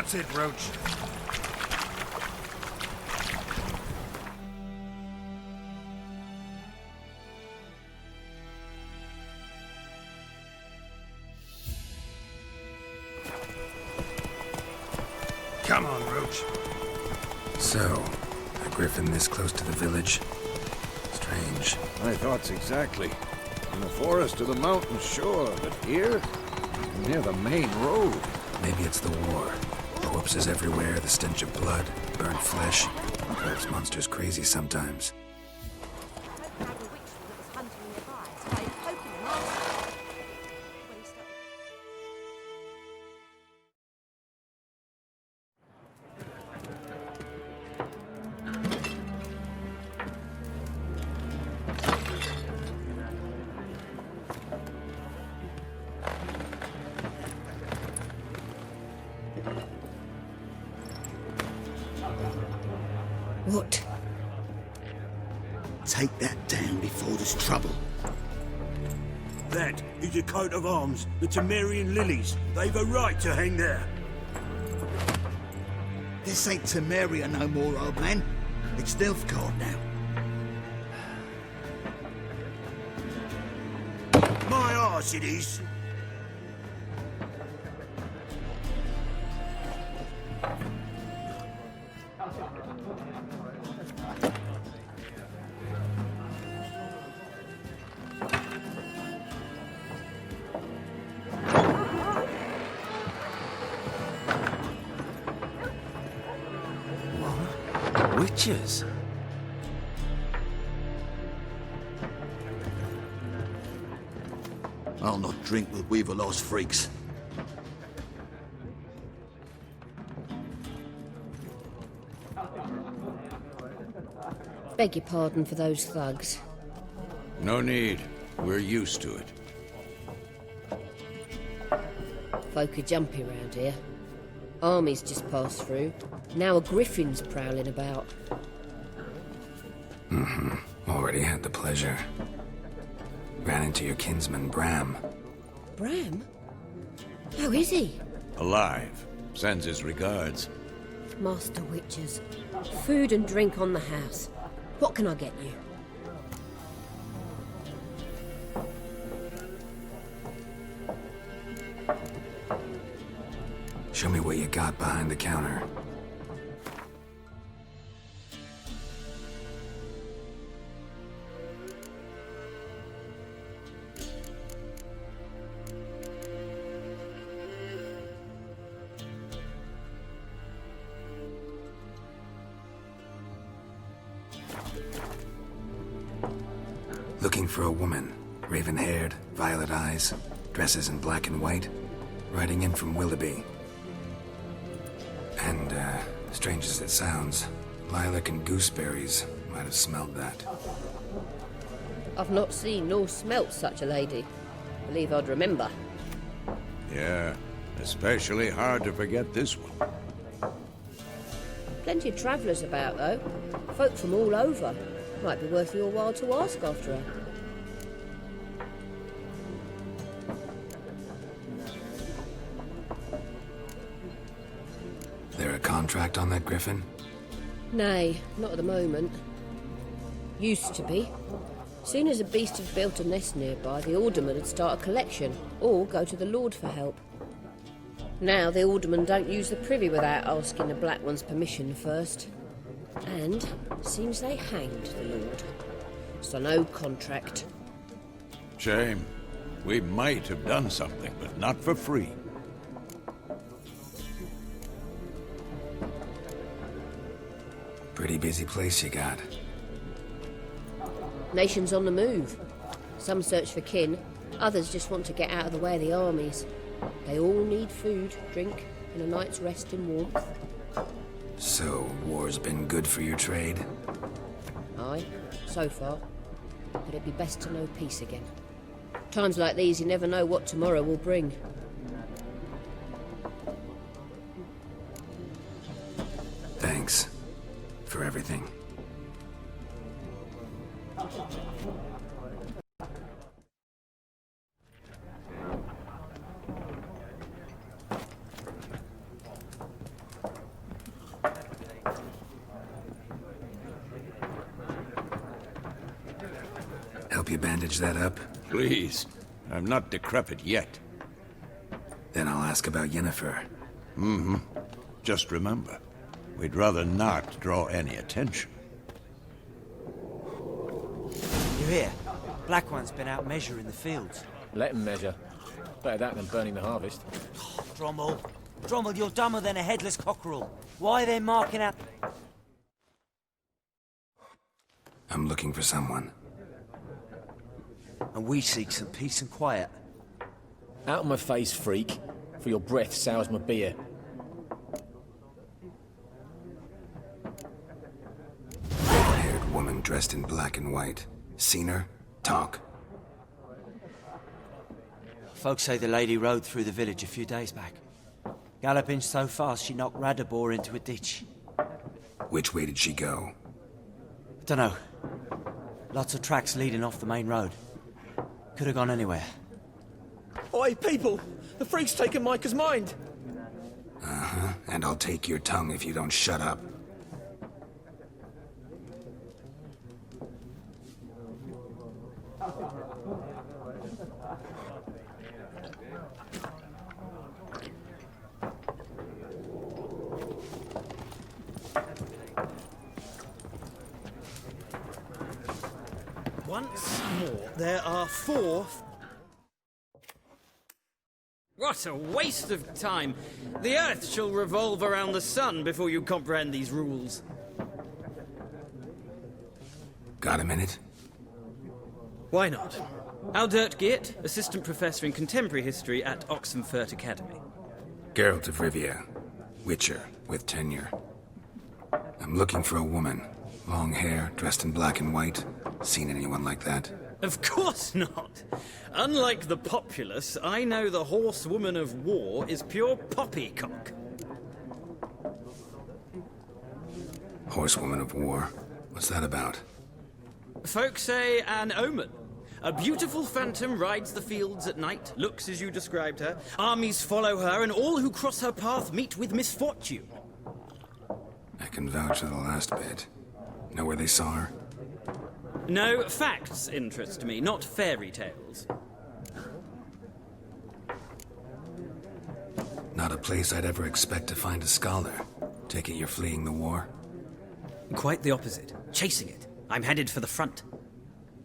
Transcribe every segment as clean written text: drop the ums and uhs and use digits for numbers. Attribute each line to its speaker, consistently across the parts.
Speaker 1: That's it, Roach. Come on, Roach.
Speaker 2: So, a griffin this close to the village? Strange.
Speaker 3: My thoughts exactly. In the forest or the mountains, sure, but here? Near the main road.
Speaker 2: Maybe it's the war. Corpses everywhere, the stench of blood, burnt flesh. Perhaps monsters crazy sometimes.
Speaker 4: What? Take that down before there's trouble.
Speaker 5: That is a coat of arms, the Temerian lilies. They've a right to hang there.
Speaker 4: This ain't Temeria no more, old man. It's Nilfgaard now.
Speaker 5: My arse it is.
Speaker 2: Witches?
Speaker 4: I'll not drink with Weaverlost freaks.
Speaker 6: Beg your pardon for those thugs.
Speaker 3: No need. We're used to it.
Speaker 6: Folk are jumpy round here. Armies just passed through. Now a griffin's prowling about.
Speaker 2: Already had the pleasure. Ran into your kinsman, Bram.
Speaker 6: Bram? How is he?
Speaker 3: Alive. Sends his regards.
Speaker 6: Master Witches. Food and drink on the house. What can I get you?
Speaker 2: Show me what you got behind the counter. Looking for a woman. Raven-haired, violet eyes, dresses in black and white, riding in from Willoughby. And, strange as it sounds, lilac and gooseberries might have smelled that.
Speaker 6: I've not seen nor smelt such a lady. Believe I'd remember.
Speaker 3: Yeah, especially hard to forget this one.
Speaker 6: Plenty of travellers about, though. Folk from all over. Might be worth your while to ask after her.
Speaker 2: There a contract on that griffin?
Speaker 6: Nay, not at the moment. Used to be. Soon as a beast had built a nest nearby, the alderman would start a collection, or go to the Lord for help. Now the aldermen don't use the privy without asking the Black One's permission first. And seems they hanged the Lord. So no contract.
Speaker 3: Shame. We might have done something, but not for free.
Speaker 2: Pretty busy place you got.
Speaker 6: Nations on the move. Some search for kin, others just want to get out of the way of the armies. They all need food, drink, and a night's rest in warmth.
Speaker 2: So, war's been good for your trade?
Speaker 6: Aye, so far. But it'd be best to know peace again. Times like these, you never know what tomorrow will bring.
Speaker 2: Thanks. For everything. help you bandage that up?
Speaker 3: Please. I'm not decrepit yet.
Speaker 2: Then I'll ask about Yennefer.
Speaker 3: Just remember, we'd rather not draw any attention.
Speaker 7: You hear? Black One's been out measuring the fields.
Speaker 8: Let him measure. Better that than burning the harvest.
Speaker 7: Drommel. Drommel, you're dumber than a headless cockerel. Why are they marking out...
Speaker 2: I'm looking for someone.
Speaker 7: And we seek some peace and quiet.
Speaker 8: Out of my face, freak. For your breath sours my beer.
Speaker 2: Haired woman dressed in black and white. Seen her? Talk.
Speaker 7: Folks say the lady rode through the village a few days back. Galloping so fast she knocked Radabor into a ditch.
Speaker 2: Which way did she go?
Speaker 7: Dunno. Lots of tracks leading off the main road. Could have gone anywhere.
Speaker 8: Oi, people! The freak's taken Micah's mind!
Speaker 2: And I'll take your tongue if you don't shut up.
Speaker 9: Once more, there are 4... What a waste of time! The Earth shall revolve around the sun before you comprehend these rules.
Speaker 2: Got a minute?
Speaker 9: Why not? Aldert Geert, Assistant Professor in Contemporary History at Oxenfurt Academy.
Speaker 2: Geralt of Rivia. Witcher, with tenure. I'm looking for a woman. Long hair, dressed in black and white. Seen anyone like that?
Speaker 9: Of course not! Unlike the populace, I know the horsewoman of war is pure poppycock.
Speaker 2: Horsewoman of war? What's that about?
Speaker 9: Folk say an omen. A beautiful phantom rides the fields at night, looks as you described her. Armies follow her, and all who cross her path meet with misfortune.
Speaker 2: I can vouch for the last bit. Know where they saw her?
Speaker 9: No, facts interest me, not fairy tales.
Speaker 2: Not a place I'd ever expect to find a scholar. Take it you're fleeing the war?
Speaker 9: Quite the opposite. Chasing it. I'm headed for the front.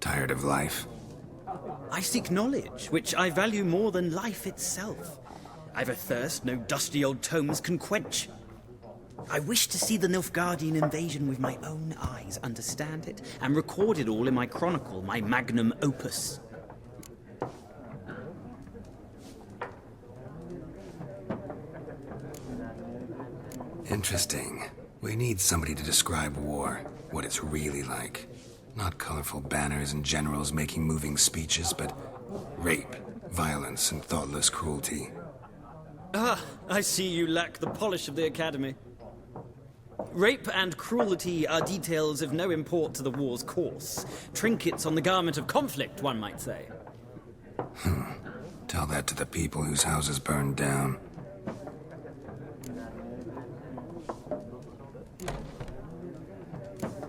Speaker 2: Tired of life?
Speaker 9: I seek knowledge, which I value more than life itself. I've a thirst no dusty old tomes can quench. I wish to see the Nilfgaardian invasion with my own eyes, understand it, and record it all in my chronicle, my magnum opus.
Speaker 2: Interesting. We need somebody to describe war, what it's really like. Not colorful banners and generals making moving speeches, but rape, violence, and thoughtless cruelty.
Speaker 9: Ah, I see you lack the polish of the Academy. Rape and cruelty are details of no import to the war's course. Trinkets on the garment of conflict, one might say.
Speaker 2: Tell that to the people whose houses burned down.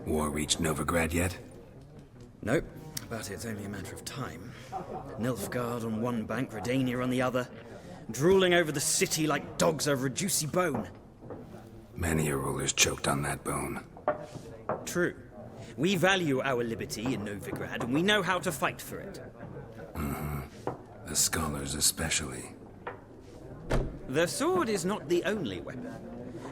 Speaker 2: War reached Novigrad yet?
Speaker 9: Nope, but it's only a matter of time. Nilfgaard on one bank, Redania on the other, drooling over the city like dogs over a juicy bone.
Speaker 2: Many a ruler's choked on that bone.
Speaker 9: True. We value our liberty in Novigrad, and we know how to fight for it.
Speaker 2: The scholars especially.
Speaker 9: The sword is not the only weapon.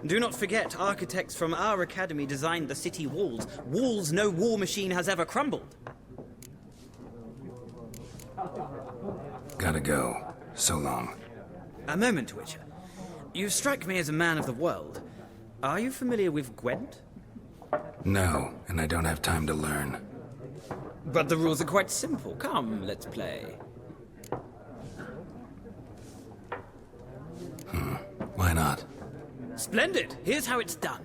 Speaker 9: Do not forget, architects from our academy designed the city walls. Walls no war machine has ever crumbled.
Speaker 2: Gotta go. So long.
Speaker 9: A moment, Witcher. You strike me as a man of the world. Are you familiar with Gwent?
Speaker 2: No, and I don't have time to learn.
Speaker 9: But the rules are quite simple. Come, let's play.
Speaker 2: Why not?
Speaker 9: Splendid! Here's how it's done.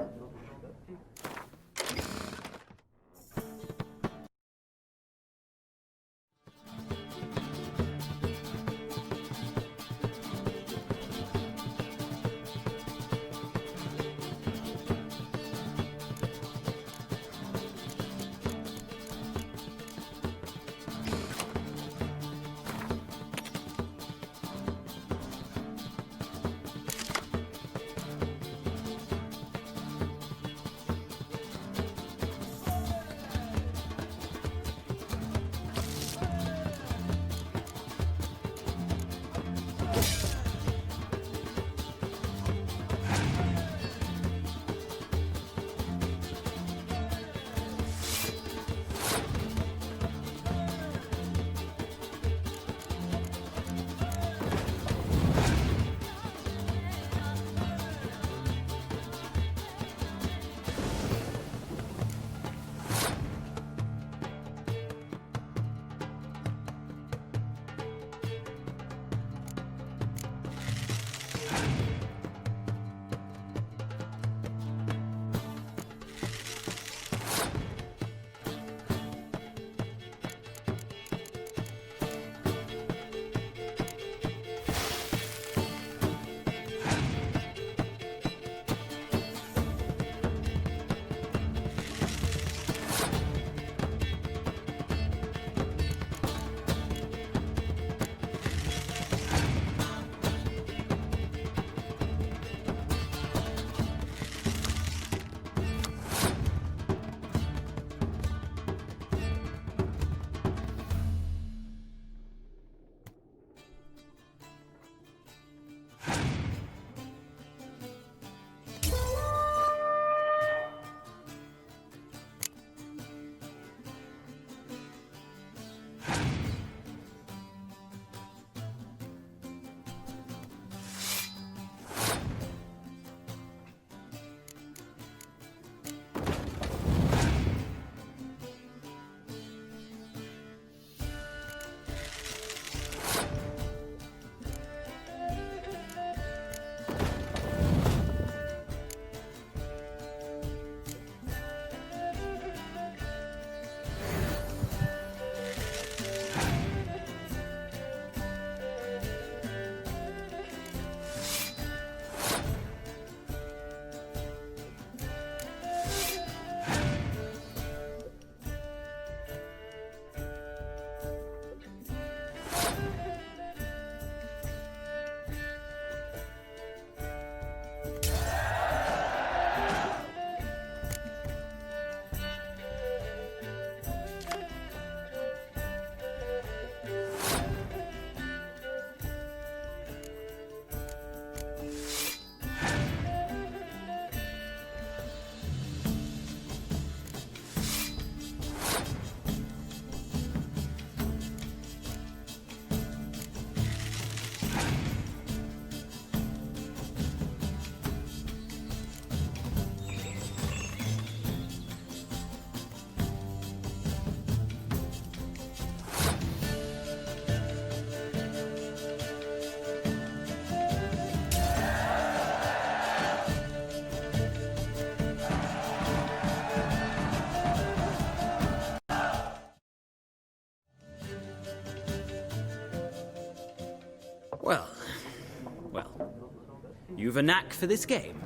Speaker 9: You've a knack for this game.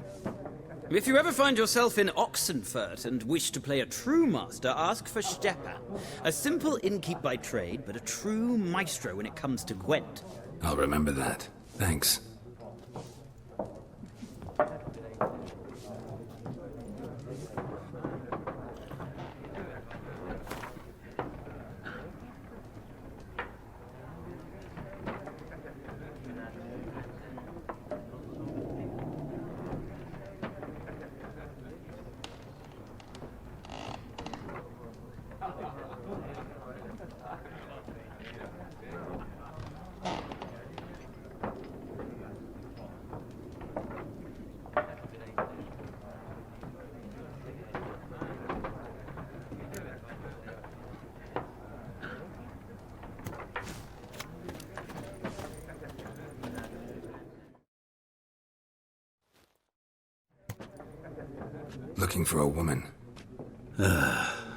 Speaker 9: If you ever find yourself in Oxenfurt and wish to play a true master, ask for Stepan. A simple innkeep by trade, but a true maestro when it comes to Gwent.
Speaker 2: I'll remember that. Thanks. Looking for a woman.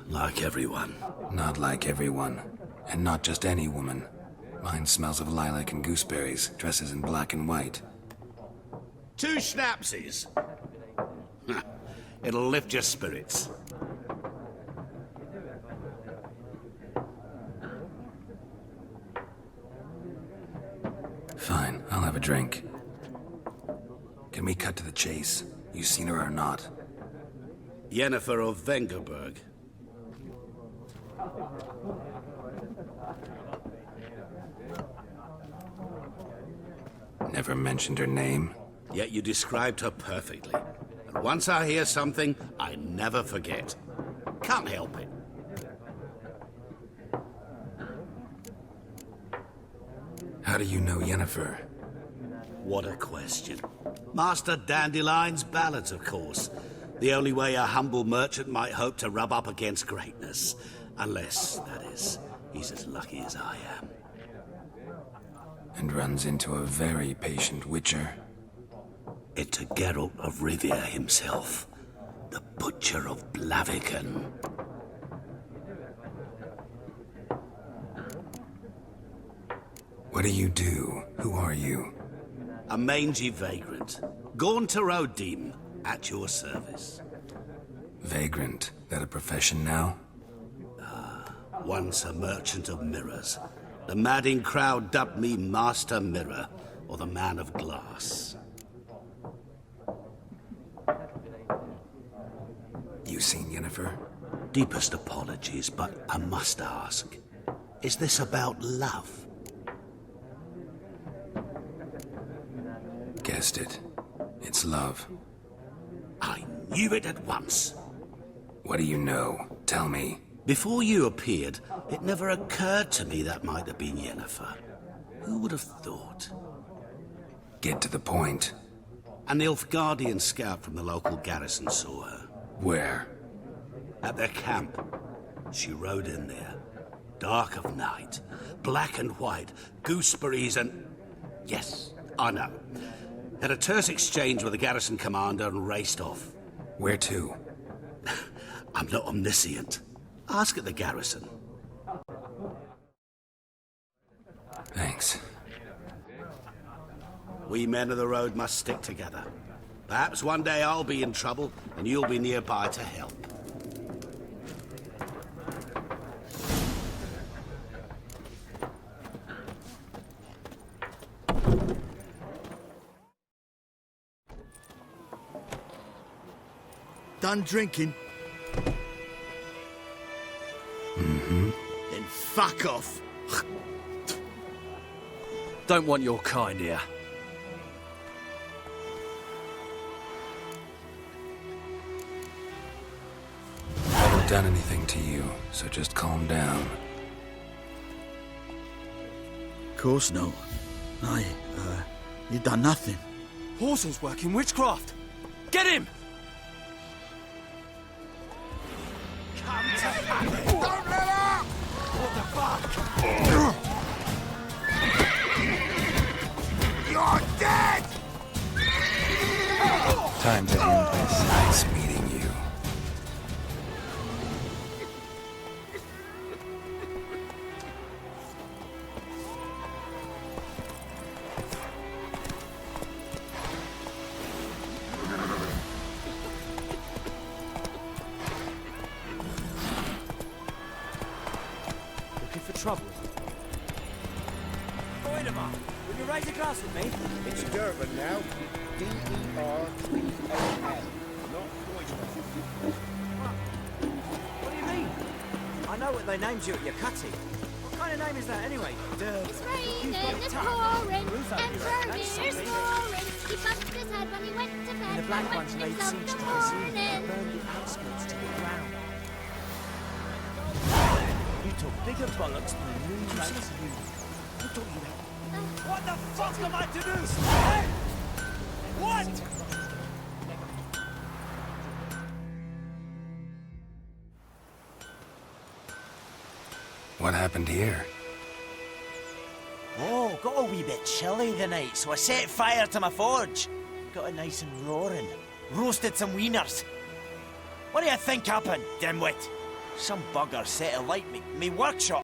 Speaker 5: Like everyone.
Speaker 2: Not like everyone. And not just any woman. Mine smells of lilac and gooseberries, dresses in black and white.
Speaker 5: 2 schnapsies. It'll lift your spirits.
Speaker 2: Fine, I'll have a drink. Can we cut to the chase? You seen her or not?
Speaker 5: Yennefer of Vengerberg.
Speaker 2: Never mentioned her name.
Speaker 5: Yet you described her perfectly. And once I hear something, I never forget. Can't help it.
Speaker 2: How do you know Yennefer?
Speaker 5: What a question. Master Dandelion's ballads, of course. The only way a humble merchant might hope to rub up against greatness. Unless, that is, he's as lucky as I am.
Speaker 2: And runs into a very patient witcher.
Speaker 5: It's Geralt of Rivia himself. The Butcher of Blaviken.
Speaker 2: What do you do? Who are you?
Speaker 5: A mangy vagrant. Gone to Rodim, at your service.
Speaker 2: Vagrant. That a profession now?
Speaker 5: Once a merchant of mirrors. The madding crowd dubbed me Master Mirror, or the Man of Glass.
Speaker 2: You seen Yennefer?
Speaker 5: Deepest apologies, but I must ask. Is this about love?
Speaker 2: Guessed it. It's love.
Speaker 5: I knew it at once.
Speaker 2: What do you know? Tell me.
Speaker 5: Before you appeared, it never occurred to me that might have been Yennefer. Who would have thought?
Speaker 2: Get to the point.
Speaker 5: An Nilfgaardian scout from the local garrison saw her.
Speaker 2: Where?
Speaker 5: At their camp. She rode in there. Dark of night. Black and white. Gooseberries and... Yes, I know. Had a terse exchange with the garrison commander and raced off.
Speaker 2: Where to?
Speaker 5: I'm not omniscient. Ask at the garrison.
Speaker 2: Thanks.
Speaker 5: We men of the road must stick together. Perhaps one day I'll be in trouble and you'll be nearby to help.
Speaker 4: Done drinking? Then fuck off.
Speaker 8: Don't want your kind here.
Speaker 2: I haven't done anything to you, so just calm down.
Speaker 4: Course no. You done nothing.
Speaker 8: Horsel's working witchcraft. Get him!
Speaker 1: You're dead!
Speaker 2: Time to end this. Nice meeting you.
Speaker 7: trouble? Goidemar, will you raise a glass with me?
Speaker 1: It's Durban now. D-E-R-B-A-N. Not Deutschland.
Speaker 7: What do you mean? I know what they named you at your cutty. What kind of name is that anyway?
Speaker 10: It's raining, it's pouring, Emperor is snoring. He bumped his head when he went to bed.
Speaker 7: The Black
Speaker 10: and
Speaker 7: Ones
Speaker 10: waked
Speaker 7: laid
Speaker 10: himself
Speaker 7: siege to
Speaker 10: in
Speaker 7: the
Speaker 10: the
Speaker 7: zoo
Speaker 10: morning.
Speaker 7: and burned the outskirts to the ground. You took bigger bollocks than the new race you. Who taught you that? What the fuck am I to do? Hey! What?
Speaker 2: What happened here?
Speaker 7: Oh, got a wee bit chilly the night, so I set fire to my forge. Got it nice and roaring. Roasted some wieners. What do you think happened, dimwit? Some bugger set alight me workshop.